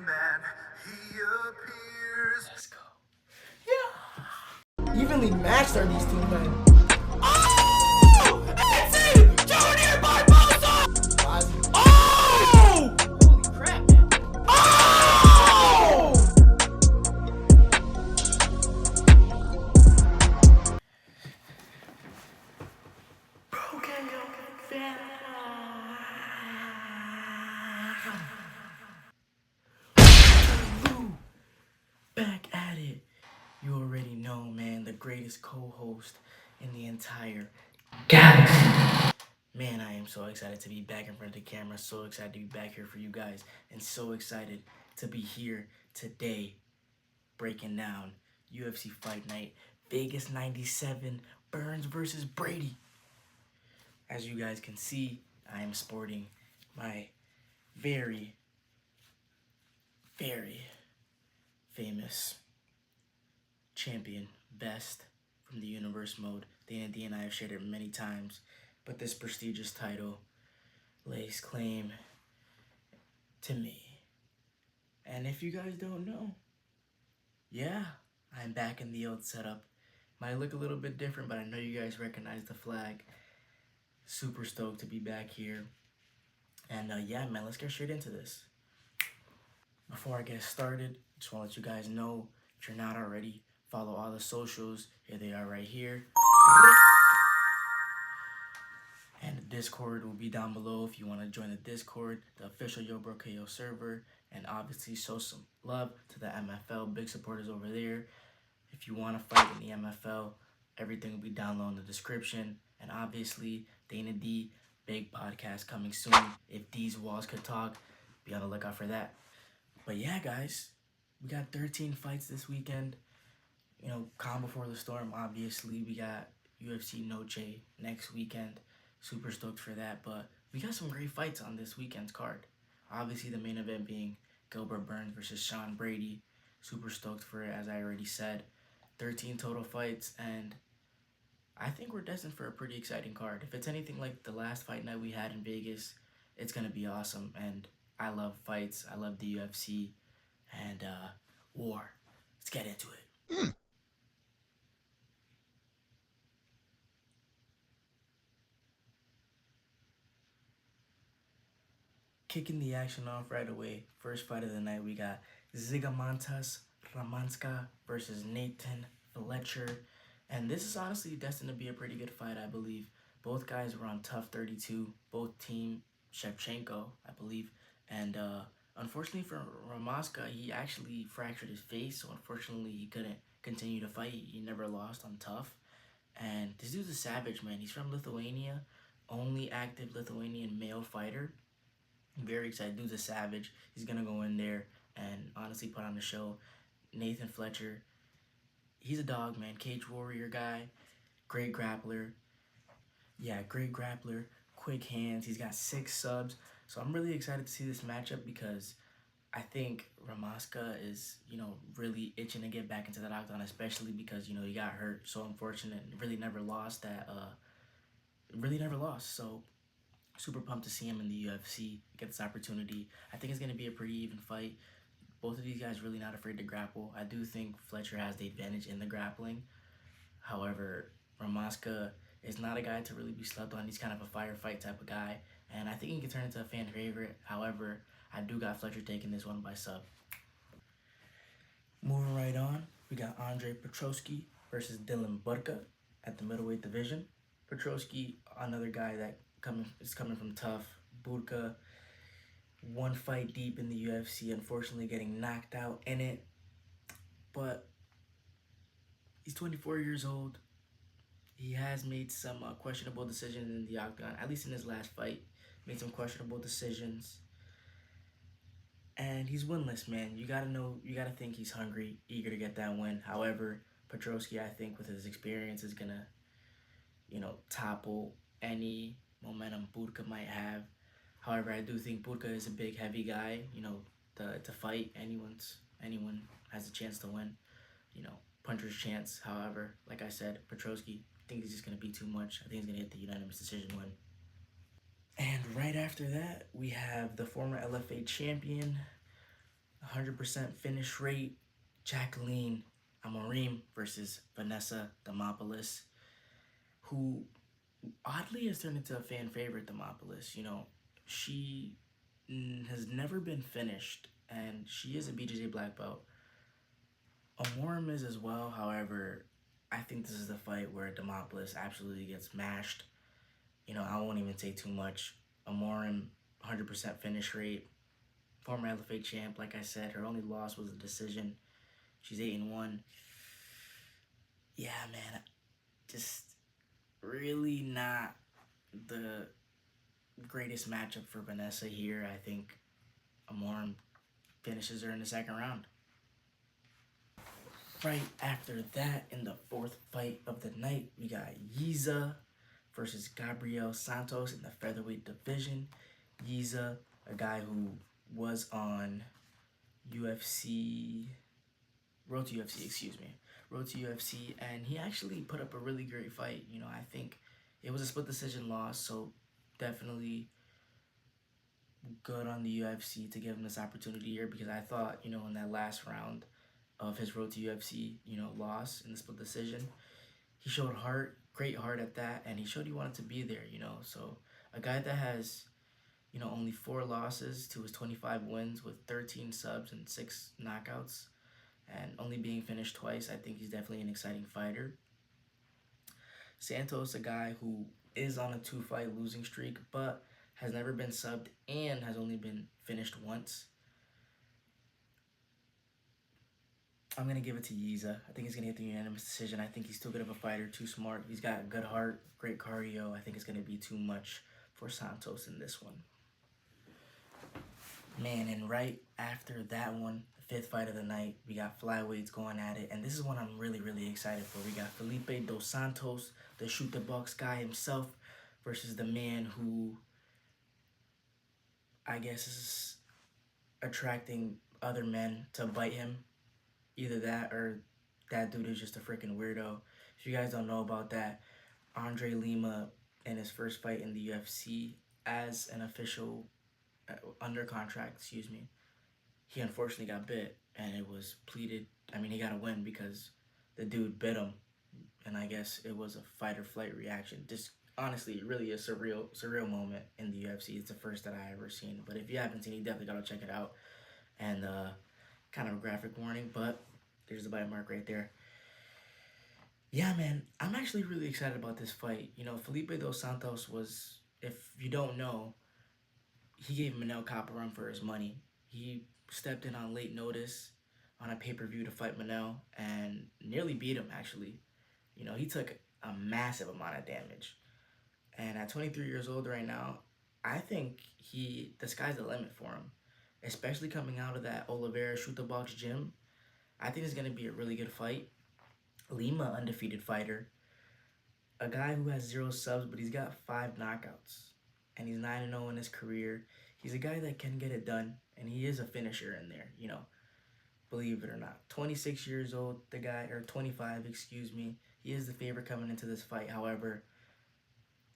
man, he appears. Let's go. Yeah. Evenly matched are these two men. Oh! It's Junior Barbosa! Oh! Holy crap, man. Oh! Okay, fan. Back at it. You already know, man, the greatest co-host in the entire galaxy. Man, I am so excited to be back in front of the camera, so excited to be back here for you guys, and so excited to be here today breaking down UFC Fight Night Vegas 97, Burns versus Brady. As you guys can see, I am sporting my very, very famous champion vest from the universe mode. Dana Dee and I have shared it many times, but this prestigious title lays claim to me. And if you guys don't know, yeah, I'm back in the old setup. Might look a little bit different, but I know you guys recognize the flag. Super stoked to be back here. And yeah, man, let's get straight into this. Before I get started, just want to let you guys know, if you're not already, follow all the socials. Here they are right here. And the Discord will be down below if you want to join the Discord, the official Yo KO server, and obviously show some love to the MFL. Big supporters over there. If you want to fight in the MFL, everything will be down low in the description. And obviously, Dana Dee, big podcast coming soon. If these walls could talk, be on the lookout for that. But yeah, guys, we got 13 fights this weekend. You know, calm before the storm, obviously. We got UFC Noche next weekend. Super stoked for that. But we got some great fights on this weekend's card. Obviously, the main event being Gilbert Burns versus Sean Brady. Super stoked for it, as I already said. 13 total fights, and I think we're destined for a pretty exciting card. If it's anything like the last fight night we had in Vegas, it's going to be awesome. And I love fights. I love the UFC. And war. Let's get into it. Kicking the action off right away. First fight of the night, we got Zigamantas Ramanska versus Nathan Fletcher. And this is honestly destined to be a pretty good fight, I believe. Both guys were on Tough 32. Both team Shevchenko, I believe. And unfortunately for Ramanska, he actually fractured his face. So unfortunately, he couldn't continue to fight. He never lost on Tough. And this dude's a savage, man. He's from Lithuania. Only active Lithuanian male fighter. I'm very excited. Dude's a savage. He's going to go in there and honestly put on the show. Nathan Fletcher, he's a dog, man. Cage warrior guy. Great grappler. Yeah, great grappler. Quick hands. He's got 6 subs. So I'm really excited to see this matchup because I think Ramanska is, really itching to get back into that octagon, especially because, he got hurt. So unfortunate. Really never lost that. So super pumped to see him in the UFC, get this opportunity. I think it's going to be a pretty even fight. Both of these guys really not afraid to grapple. I do think Fletcher has the advantage in the grappling. However, Ramanska is not a guy to really be slept on. He's kind of a firefight type of guy, and I think he can turn into a fan favorite. However, I do got Fletcher taking this one by sub. Moving right on, we got Andre Petroski versus Dylan Budka at the middleweight division. Petroski, another guy that is coming from Tough. Budka, one fight deep in the UFC, unfortunately getting knocked out in it. But he's 24 years old. He has made some questionable decisions in the octagon, at least in his last fight. Made some questionable decisions. And he's winless, man. You gotta think he's hungry, eager to get that win. However, Petroski, I think, with his experience, is gonna, topple any momentum Budka might have. However, I do think Budka is a big, heavy guy. To fight, anyone has a chance to win. Puncher's chance. However, like I said, Petroski, I think he's just gonna be too much. I think he's gonna get the unanimous decision win. And right after that, we have the former LFA champion, 100% finish rate, Jacqueline Amorim versus Vanessa Demopoulos, who oddly has turned into a fan favorite. Demopoulos, she has never been finished, and she is a BJJ black belt. Amorim is as well. However, I think this is the fight where Demopoulos absolutely gets mashed. I won't even say too much. Amorim, 100% finish rate. Former LFA champ, like I said, her only loss was a decision. She's 8-1. Yeah, man, just really not the greatest matchup for Vanessa here. I think Amorim finishes her in the second round. Right after that, in the fourth fight of the night, we got Yiza versus Gabriel Santos in the featherweight division. Yiza, a guy who was on UFC, Road to UFC, and he actually put up a really great fight. I think it was a split decision loss, so definitely good on the UFC to give him this opportunity here, because I thought, in that last round of his Road to UFC, loss in the split decision, he showed heart, great heart at that, and he showed he wanted to be there, So a guy that has, only 4 losses to his 25 wins with 13 subs and 6 knockouts, and only being finished twice, I think he's definitely an exciting fighter. Santos, a guy who is on a 2-fight losing streak, but has never been subbed and has only been finished once. I'm going to give it to Yiza. I think he's going to get the unanimous decision. I think he's too good of a fighter, too smart. He's got a good heart, great cardio. I think it's going to be too much for Santos in this one. Man, and right after that one, the 5th fight of the night, we got flyweights going at it. And this is one I'm really, really excited for. We got Felipe Dos Santos, the shoot the box guy himself, versus the man who I guess is attracting other men to bite him. Either that or that dude is just a freaking weirdo. If you guys don't know about that, Andre Lima, in his first fight in the UFC as an official, under contract, he unfortunately got bit, and it was pleaded. He got a win because the dude bit him, and I guess it was a fight or flight reaction. Just honestly, really a surreal moment in the UFC. It's the first that I ever seen. But if you haven't seen it, you definitely gotta check it out. And kind of a graphic warning, but there's the bite mark right there. Yeah, man, I'm actually really excited about this fight. Felipe Dos Santos was, if you don't know, he gave Manel Cop a run for his money. He stepped in on late notice on a pay-per-view to fight Manel and nearly beat him, actually. He took a massive amount of damage. And at 23 years old right now, I think the sky's the limit for him. Especially coming out of that Oliveira shoot the box gym. I think it's going to be a really good fight. Lima, undefeated fighter. A guy who has 0 subs, but he's got 5 knockouts. And he's 9-0 in his career. He's a guy that can get it done. And he is a finisher in there, believe it or not. 26 years old, the guy, or 25, excuse me. He is the favorite coming into this fight. However,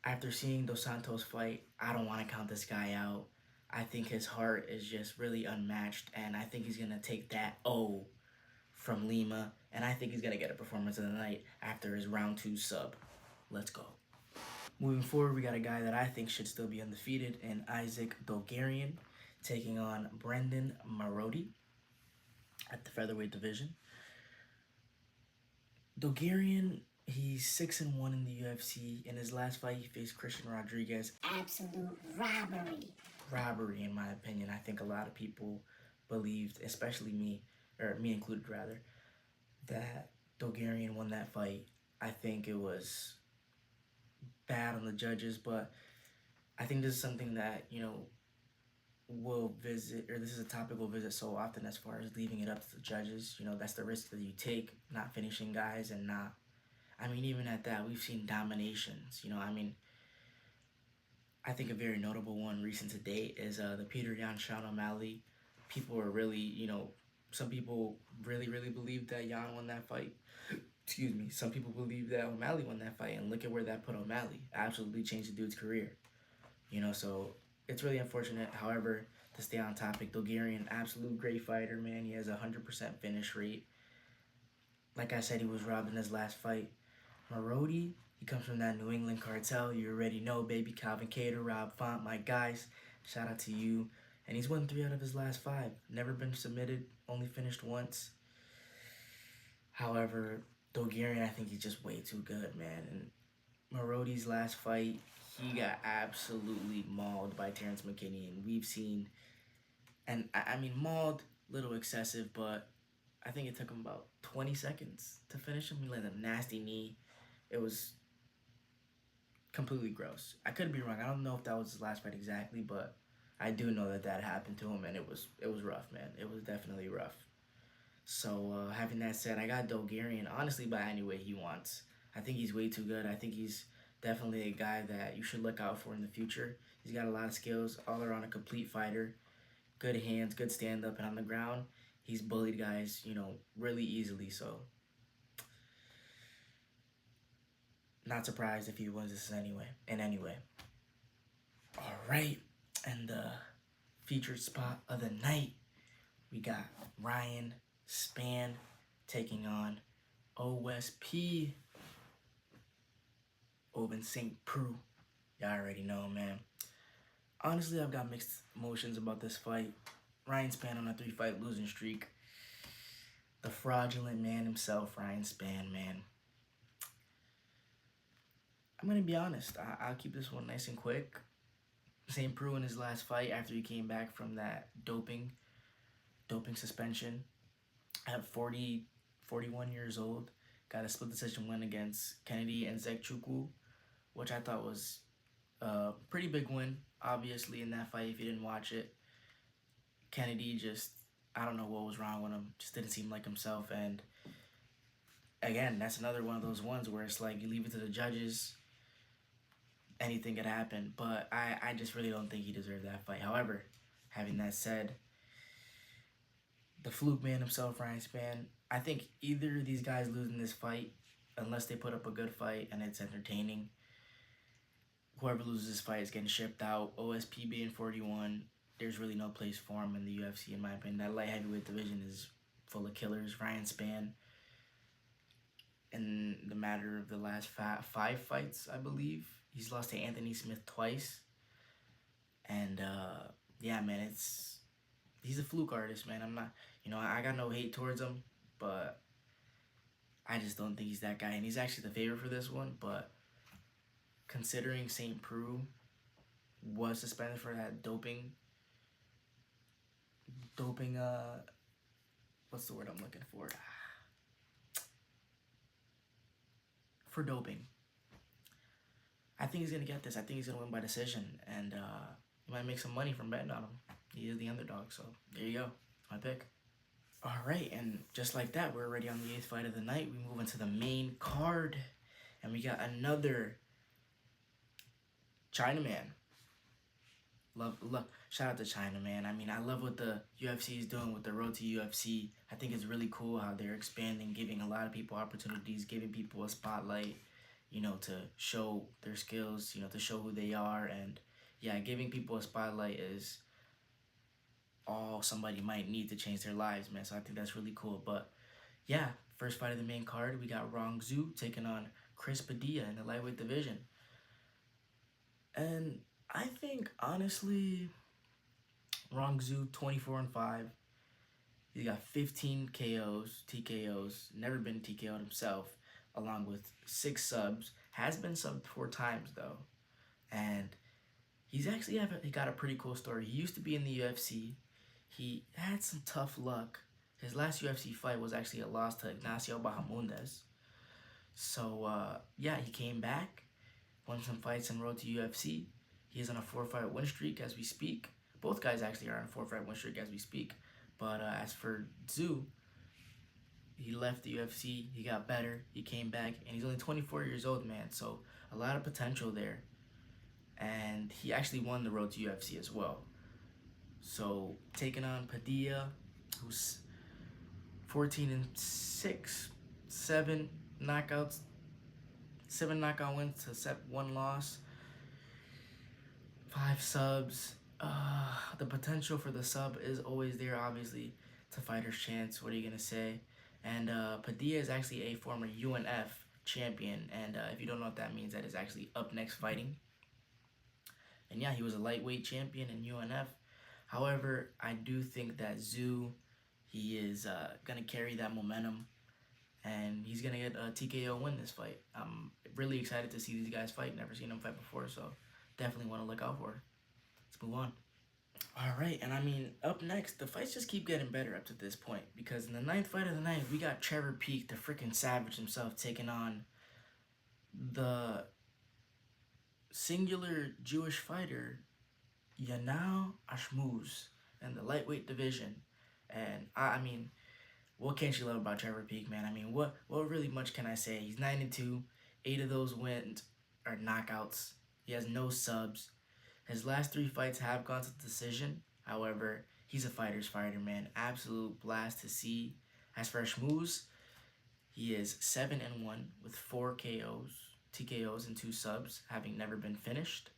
after seeing Dos Santos fight, I don't want to count this guy out. I think his heart is just really unmatched, and I think he's going to take that O from Lima, and I think he's going to get a performance of the night after his round 2 sub. Let's go. Moving forward, we got a guy that I think should still be undefeated, and Isaac Dogarian, taking on Brendan Marodi at the featherweight division. Dogarian, he's 6-1 in the UFC. In his last fight, he faced Christian Rodriguez. Absolute robbery, in my opinion. I think a lot of people believed, especially me included rather, that Dogarian won that fight. I think it was bad on the judges, but I think this is something that, we'll visit, or this is a topic we'll visit so often as far as leaving it up to the judges. That's the risk that you take, not finishing guys and not, even at that, we've seen dominations, I think a very notable one recent to date is the Peter Yan Sean O'Malley. People are really, some people really, really believe that Yan won that fight. Excuse me. Some people believe that O'Malley won that fight, and look at where that put O'Malley. Absolutely changed the dude's career. So it's really unfortunate. However, to stay on topic, Dogarian, absolute great fighter, man. He has a 100% finish rate. Like I said, he was robbed in his last fight. Marodi, he comes from that New England cartel. You already know, baby. Calvin Cater, Rob Font, my guys. Shout out to you. And he's won 3 out of his last 5. Never been submitted, only finished once. However, Dogarian, I think he's just way too good, man. And Marodi's last fight, he got absolutely mauled by Terrence McKinney. And we've seen, and I mean, mauled, little excessive, but I think it took him about 20 seconds to finish him. He landed a nasty knee. It was completely gross. I could be wrong. I don't know if that was his last fight exactly, but I do know that that happened to him, and it was rough, man. It was definitely rough. So having that said, I got Dogarian honestly by any way he wants. I think he's way too good. I think he's definitely a guy that you should look out for in the future. He's got a lot of skills, all around a complete fighter. Good hands, good stand-up, and on the ground, he's bullied guys, you know, really easily. So not surprised if he wins this anyway. All right, and the featured spot of the night, we got Ryan Spann taking on OSP, Oben St. Preux. Y'all already know, man. Honestly, I've got mixed emotions about this fight. Ryan Spann on a 3-fight losing streak. The fraudulent man himself, Ryan Spann, man. I'm going to be honest. I'll keep this one nice and quick. St. Preux in his last fight after he came back from that doping suspension at 41 years old, got a split decision win against Kennedy and Zekchukwu, which I thought was a pretty big win, obviously, in that fight if you didn't watch it. Kennedy just, I don't know what was wrong with him, just didn't seem like himself. And again, that's another one of those ones where it's like you leave it to the judges, anything could happen. But I just really don't think he deserved that fight. However, having that said, the fluke man himself, Ryan Spann, I think either of these guys losing this fight, unless they put up a good fight and it's entertaining, whoever loses this fight is getting shipped out. OSP being 41, there's really no place for him in the UFC, in my opinion. That light heavyweight division is full of killers. Ryan Spann, in the matter of the last 5 fights, I believe, he's lost to Anthony Smith twice. And, yeah, man, he's a fluke artist, man. I'm not, I got no hate towards him, but I just don't think he's that guy. And he's actually the favorite for this one, but considering St. Preux was suspended for that doping, what's the word I'm looking for? For doping. I think he's going to get this. I think he's going to win by decision, and he might make some money from betting on him. He is the underdog, so there you go. My pick. All right, and just like that, we're already on the 8th fight of the night. We move into the main card, and we got another Chinaman. Love. Shout out to Chinaman. I mean, I love what the UFC is doing with the road to UFC. I think it's really cool how they're expanding, giving a lot of people opportunities, giving people a spotlight, to show their skills, to show who they are. And yeah, giving people a spotlight is all somebody might need to change their lives, man. So I think that's really cool. But yeah, first fight of the main card, we got Rong Zhu taking on Chris Padilla in the lightweight division. And I think, honestly, Rong Zhu, 24-5. He's got 15 KOs, TKOs, never been TKO'd himself, along with 6 subs. Has been subbed 4 times, though. And he's actually he got a pretty cool story. He used to be in the UFC. He had some tough luck. His last UFC fight was actually a loss to Ignacio Bahamondes. So, yeah, he came back, won some fights and road to UFC. He is on a 4-fight win streak as we speak. Both guys actually are on a 4-fight win streak as we speak. But as for Zhu, he left the UFC. He got better. He came back. And he's only 24 years old, man. So a lot of potential there. And he actually won the road to UFC as well. So taking on Padilla, who's 14-6, 7 knockouts, 7 knockout wins to 1 loss, 5 subs. The potential for the sub is always there, obviously. It's a fighter's chance. What are you going to say? And Padilla is actually a former UNF champion. And if you don't know what that means, that is actually up next fighting. And yeah, he was a lightweight champion in UNF. However, I do think that Zoo, he is going to carry that momentum. And he's going to get a TKO win this fight. I'm really excited to see these guys fight. Never seen them fight before, so definitely want to look out for it. Let's move on. All right, and I mean, up next, the fights just keep getting better up to this point. Because in the 9th fight of the night, we got Trevor Peek, the freaking Savage himself, taking on the singular Jewish fighter, Yanal Ashmuz, in the lightweight division. And I mean, what can't you love about Trevor Peek, man? I mean, what really much can I say? He's 9-2. 8 of those wins are knockouts. He has no subs. His last 3 fights have gone to decision. However, he's a fighter's fighter, man. Absolute blast to see. As for Ashmuz, he is 7-1 with 4 TKOs and 2 subs, having never been finished.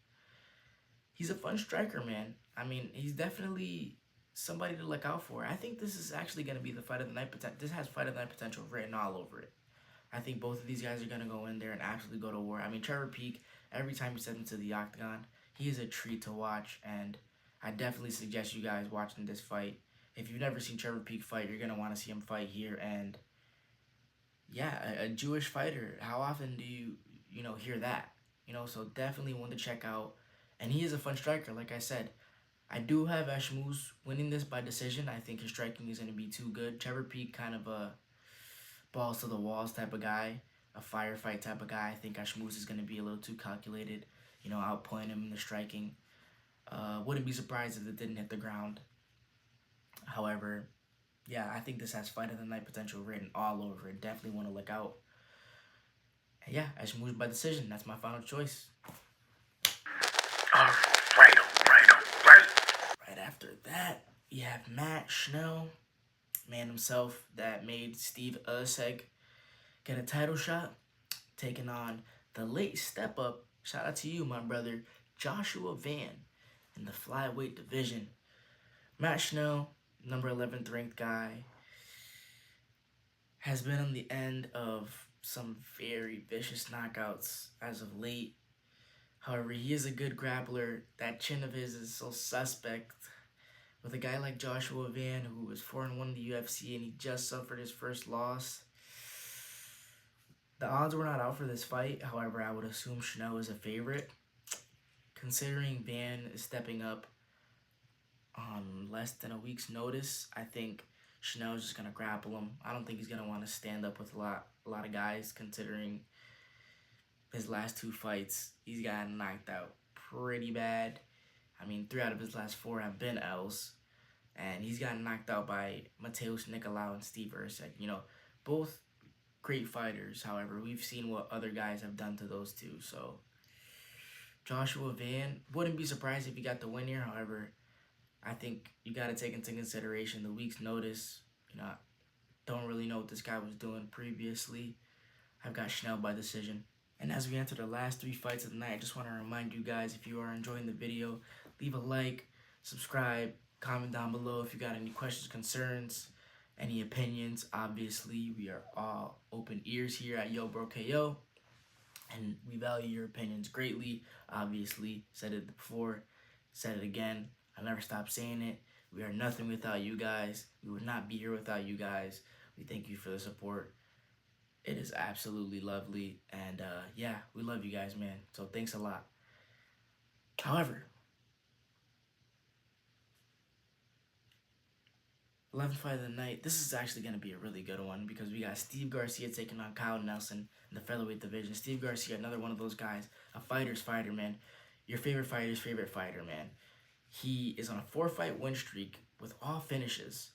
He's a fun striker, man. I mean, he's definitely somebody to look out for. I think this is actually going to be the fight of the night. This has fight of the night potential written all over it. I think both of these guys are going to go in there and absolutely go to war. I mean, Trevor Peek, every time he steps into the octagon, he is a treat to watch, and I definitely suggest you guys watching this fight. If you've never seen Trevor Peek fight, you're going to want to see him fight here. And yeah, a Jewish fighter, how often do you hear that? So definitely one to check out. And he is a fun striker, like I said. I do have Ashmuz winning this by decision. I think his striking is going to be too good. Trevor Peek, kind of a balls to the walls type of guy, a firefight type of guy. I think Ashmuz is going to be a little too calculated, outplaying him in the striking. Wouldn't be surprised if it didn't hit the ground. However, yeah, I think this has fight of the night potential written all over it. Definitely want to look out. And yeah, Ashmuz by decision. That's my final choice. All right. Right after that, you have Matt Schnell, man himself that made Steve Usyk get a title shot, taking on the late step up. Shout out to you, my brother, Joshua Van, in the flyweight division. Matt Schnell, number 11th ranked guy, has been on the end of some very vicious knockouts as of late. However, he is a good grappler. That chin of his is so suspect. With a guy like Joshua Van, who was 4-1 in the UFC and he just suffered his first loss, the odds were not out for this fight. However, I would assume Schnell is a favorite. Considering Van is stepping up on less than a week's notice, I think Schnell is just going to grapple him. I don't think he's going to want to stand up with a lot of guys, considering his last 2 fights, he's gotten knocked out pretty bad. I mean, 3 out of his last 4 have been L's. And he's gotten knocked out by Mateus Nicolau and Steve Usyk. Both great fighters. However, we've seen what other guys have done to those 2. So, Joshua Van, wouldn't be surprised if he got the win here. However, I think you got to take into consideration the week's notice. Don't really know what this guy was doing previously. I've got Schnell by decision. And as we enter the last 3 fights of the night, I just want to remind you guys, if you are enjoying the video, leave a like, subscribe, comment down below if you got any questions, concerns, any opinions. Obviously, we are all open ears here at Yo Bro KO, and we value your opinions greatly. Obviously, said it before, said it again. I'll never stop saying it. We are nothing without you guys. We would not be here without you guys. We thank you for the support. It is absolutely lovely, and yeah, we love you guys, man. So thanks a lot. However, 11th fight of the night, this is actually going to be a really good one because we got Steve Garcia taking on Kyle Nelson in the featherweight division. Steve Garcia, another one of those guys, a fighter's fighter, man. Your favorite fighter's favorite fighter, man. He is on a 4-fight win streak with all finishes.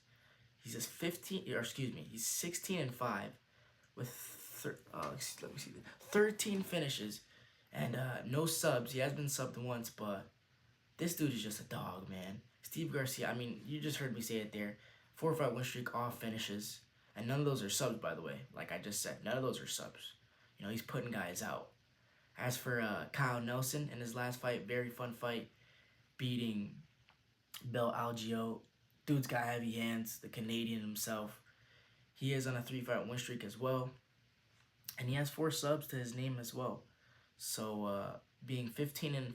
He's 16-5 with 13 finishes and no subs. He has been subbed once, but this dude is just a dog, man. Steve Garcia, I mean, you just heard me say it there. 4-fight win streak, all finishes. And none of those are subs, by the way. Like I just said, none of those are subs. He's putting guys out. As for Kyle Nelson in his last fight, very fun fight, beating Bill Algeo. Dude's got heavy hands, the Canadian himself. He is on a 3-fight win streak as well. And he has 4 subs to his name as well. So, being 15-5,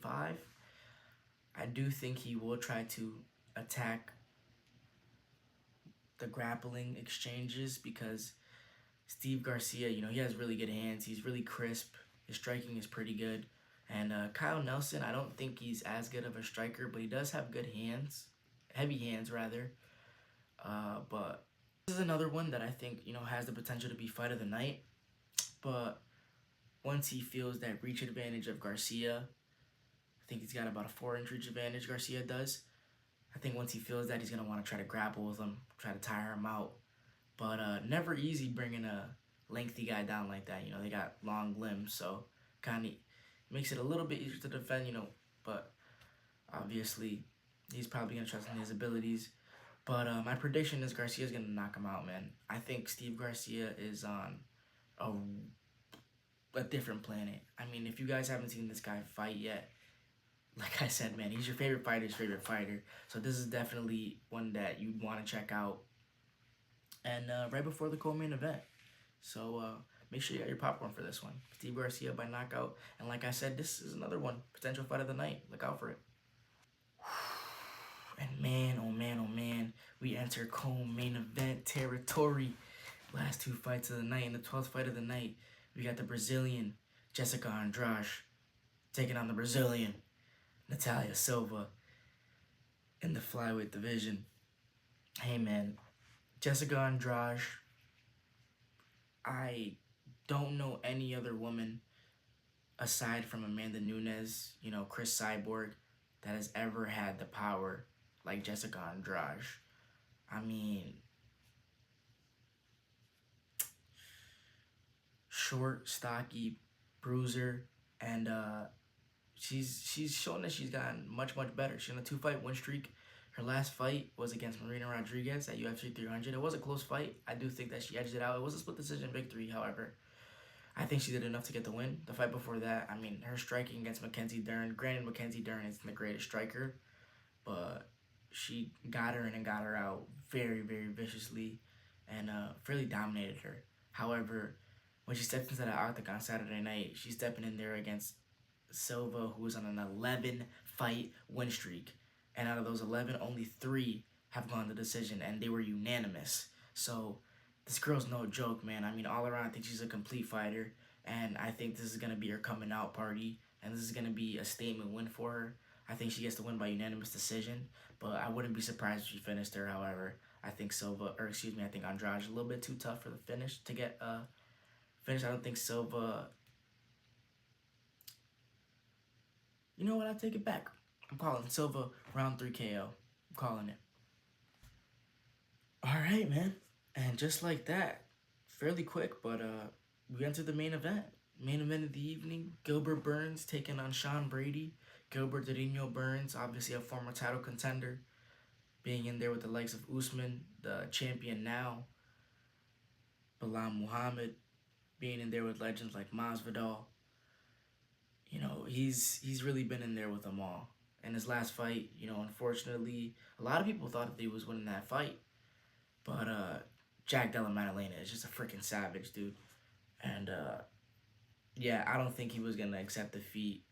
I do think he will try to attack the grappling exchanges because Steve Garcia, he has really good hands. He's really crisp. His striking is pretty good. And Kyle Nelson, I don't think he's as good of a striker, but he does have good hands. Heavy hands, rather. But this is another one that I think, has the potential to be fight of the night. But once he feels that reach advantage of Garcia, I think he's got about a 4-inch reach advantage, Garcia does. I think once he feels that, he's going to want to try to grapple with him, try to tire him out. But never easy bringing a lengthy guy down like that. They got long limbs, so kind of makes it a little bit easier to defend, But obviously, he's probably going to trust in his abilities. But my prediction is Garcia's going to knock him out, man. I think Steve Garcia is on a different planet. I mean, if you guys haven't seen this guy fight yet, like I said, man, he's your favorite fighter's favorite fighter. So this is definitely one that you'd want to check out. And right before the co-main event. So make sure you got your popcorn for this one. Steve Garcia by knockout. And like I said, this is another one. Potential fight of the night. Look out for it. And man, oh man, oh man. We enter co-main event territory. Last 2 fights of the night. And the 12th fight of the night, we got the Brazilian Jessica Andrade taking on the Brazilian Natalia Silva in the flyweight division. Hey man, Jessica Andrade, I don't know any other woman aside from Amanda Nunes, Chris Cyborg, that has ever had the power like Jessica Andrade. I mean, short, stocky, bruiser, and she's shown that she's gotten much better. She's on a 2-fight win streak. Her last fight was against Marina Rodriguez at UFC 300. It was a close fight. I do think that she edged it out. It was a split decision victory, however. I think she did enough to get the win. The fight before that, I mean, her striking against Mackenzie Dern. Granted, Mackenzie Dern isn't the greatest striker, but she got her in and got her out very, very viciously and fairly dominated her. However, when she stepped into that octagon Saturday night, she's stepping in there against Silva, who is on an 11-fight win streak. And out of those 11, only 3 have gone to decision, and they were unanimous. So this girl's no joke, man. I mean, all around, I think she's a complete fighter, and I think this is going to be her coming out party, and this is going to be a statement win for her. I think she gets the win by unanimous decision, but I wouldn't be surprised if she finished her. However, I think I think Andrade's a little bit too tough for the finish to get finish. I don't think Silva. You know what? I'll take it back. I'm calling Silva round 3 KO. I'm calling it. All right, man. And just like that, fairly quick, but we enter the main event. Main event of the evening, Gilbert Burns taking on Sean Brady. Gilbert Burns, obviously a former title contender, being in there with the likes of Usman, the champion now. Bilal Muhammad, being in there with legends like Masvidal. He's really been in there with them all. And his last fight, unfortunately, a lot of people thought that he was winning that fight. But Jack Della Maddalena is just a freaking savage, dude. And, yeah, I don't think he was going to accept defeat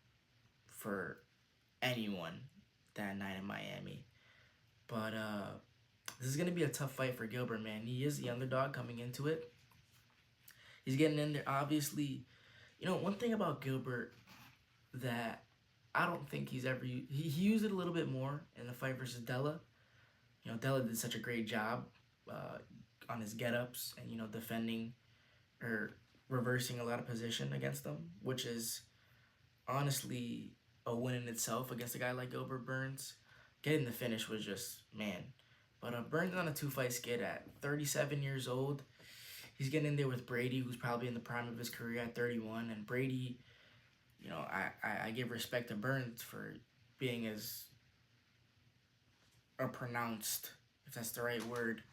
for anyone that night in Miami. But this is going to be a tough fight for Gilbert, man. He is the underdog coming into it. He's getting in there, obviously. One thing about Gilbert that I don't think he's ever used, he used it a little bit more in the fight versus Della. Della did such a great job on his get-ups and, defending or reversing a lot of position against them, which is honestly a win in itself against a guy like Gilbert Burns. Getting the finish was just, man. But Burns on a 2-fight skid at 37 years old. He's getting in there with Brady, who's probably in the prime of his career at 31. And Brady, I give respect to Burns for being as a pronounced, if that's the right word,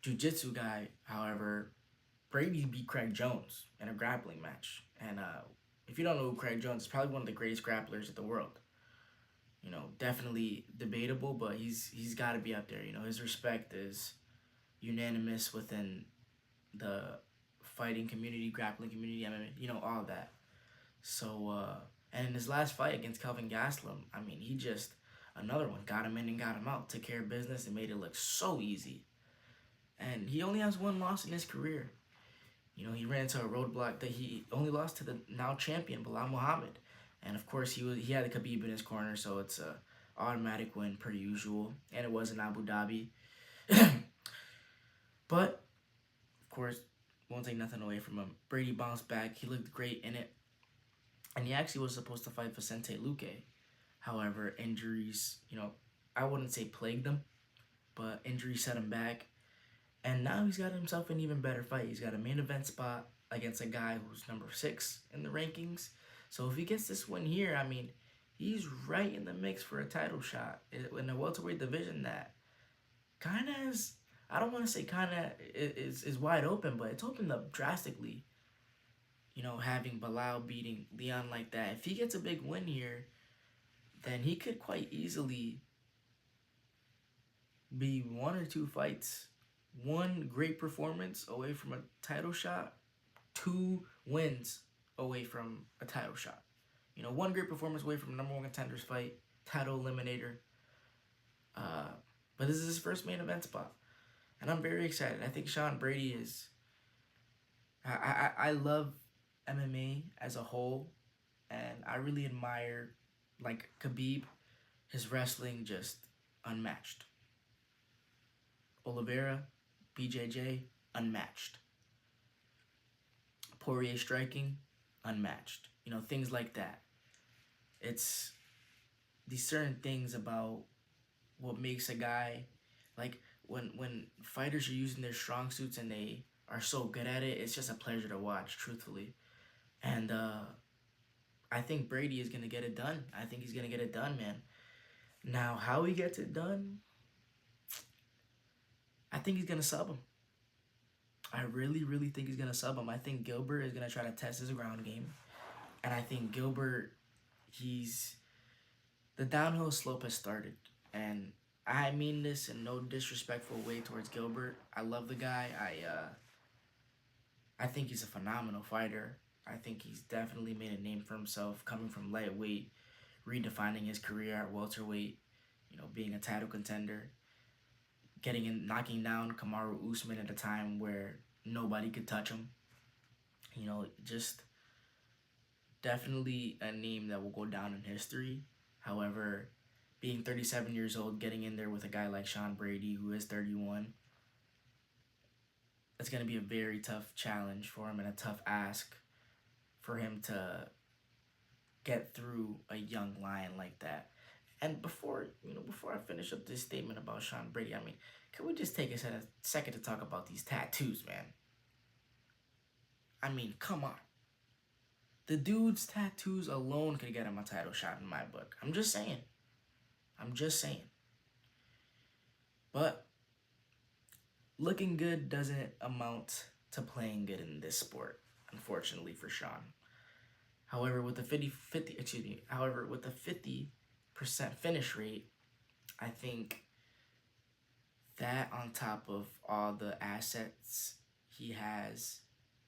jiu-jitsu guy. However, Brady beat Craig Jones in a grappling match. And if you don't know who Craig Jones is, probably one of the greatest grapplers in the world. definitely debatable, but he's got to be up there. His respect is unanimous within the fighting community, grappling community, MMA, all that. So, and in his last fight against Kelvin Gastelum, I mean, he just, another one, got him in and got him out, took care of business and made it look so easy. And he only has one loss in his career. He ran into a roadblock that he only lost to the now champion, Bilal Muhammad. And of course, he had a Khabib in his corner, so it's a automatic win per usual. And it was in Abu Dhabi. But, of course, won't take nothing away from him. Brady bounced back. He looked great in it. And he actually was supposed to fight Vicente Luque. However, injuries, I wouldn't say plagued him, but injuries set him back. And now he's got himself an even better fight. He's got a main event spot against a guy who's number 6 in the rankings. So if he gets this win here, I mean, he's right in the mix for a title shot in the welterweight division that kind of is, I don't want to say kind of is wide open, but it's opened up drastically. Having Bilal beating Leon like that. If he gets a big win here, then he could quite easily be 1 or 2 fights. 1 great performance away from a title shot, 2 wins away from a title shot. 1 great performance away from a number 1 contenders fight, title eliminator. But this is his first main event spot. And I'm very excited. I think Sean Brady is... I love MMA as a whole. And I really admire, like, Khabib, his wrestling just unmatched. Oliveira, BJJ, unmatched. Poirier striking, unmatched. Things like that. It's these certain things about what makes a guy, like when fighters are using their strong suits and they are so good at it, it's just a pleasure to watch, truthfully. And I think Brady is going to get it done. I think he's going to get it done, man. Now, how he gets it done, I think he's going to sub him. I really, really think he's going to sub him. I think Gilbert is going to try to test his ground game. And I think Gilbert, the downhill slope has started. And I mean this in no disrespectful way towards Gilbert. I love the guy. I think he's a phenomenal fighter. I think he's definitely made a name for himself, coming from lightweight, redefining his career at welterweight, being a title contender, knocking down Kamaru Usman at a time where nobody could touch him. Just definitely a name that will go down in history. However, being 37 years old, getting in there with a guy like Sean Brady, who is 31, it's going to be a very tough challenge for him and a tough ask for him to get through a young lion like that. And before I finish up this statement about Sean Brady, I mean, can we just take a second to talk about these tattoos, man? I mean, come on. The dude's tattoos alone could get him a title shot in my book. I'm just saying. But looking good doesn't amount to playing good in this sport, unfortunately for Sean. However, with the 50% finish rate, I think that on top of all the assets he has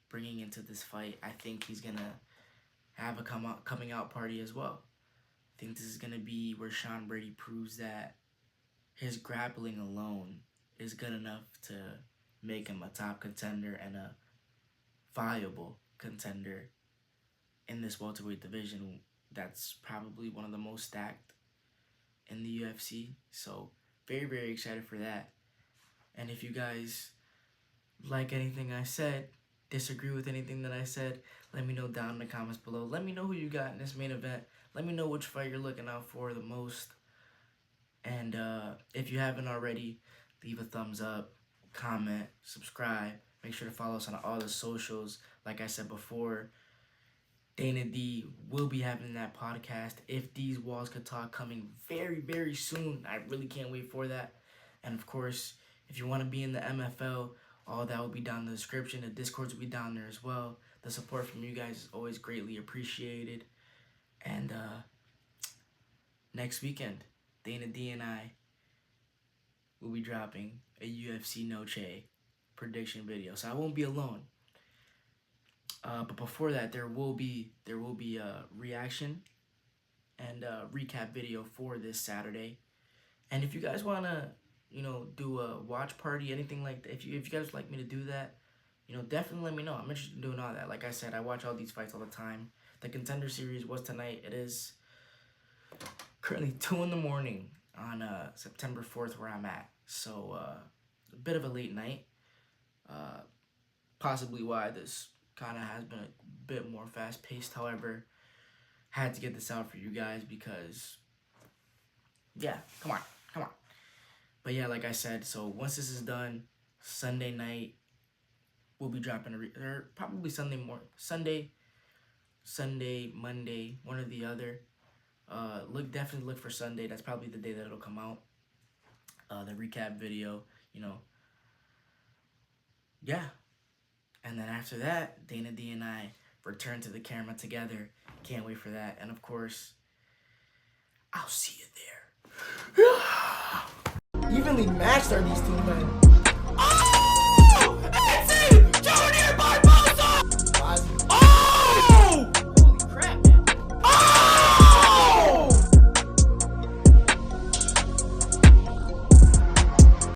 bringing into this fight, I think he's going to have a coming out party as well. I think this is going to be where Sean Brady proves that his grappling alone is good enough to make him a top contender and a viable contender in this welterweight division that's probably one of the most stacked in the UFC. So very, very excited for that. And if you guys like anything I said, disagree with anything that I said, let me know down in the comments below. Let me know who you got in this main event. Let me know which fight you're looking out for the most. And if you haven't already, leave a thumbs up, comment, subscribe. Make sure to follow us on all the socials. Like I said before, Dana Dee will be having that podcast, If These Walls Could Talk, coming very, very soon. I really can't wait for that. And of course, if you want to be in the MFL, all that will be down in the description. The Discords will be down there as well. The support from you guys is always greatly appreciated. And next weekend, Dana Dee and I will be dropping a UFC Noche prediction video, so I won't be alone. But before that, there will be a reaction and a recap video for this Saturday. And if you guys wanna, do a watch party, anything like that, if you guys would like me to do that, definitely let me know. I'm interested in doing all that. Like I said, I watch all these fights all the time. The Contender Series was tonight. It is currently 2 in the morning on September 4th where I'm at. So a bit of a late night. Possibly why this kind of has been a bit more fast paced. However, had to get this out for you guys because, yeah, come on. But yeah, like I said, so once this is done, Sunday night, we'll be dropping or probably Sunday, Monday, one or the other. Definitely look for Sunday. That's probably the day that it'll come out. The recap video, yeah. And then after that, Dana Dee and I return to the camera together. Can't wait for that. And of course, I'll see you there. Evenly matched are these two men.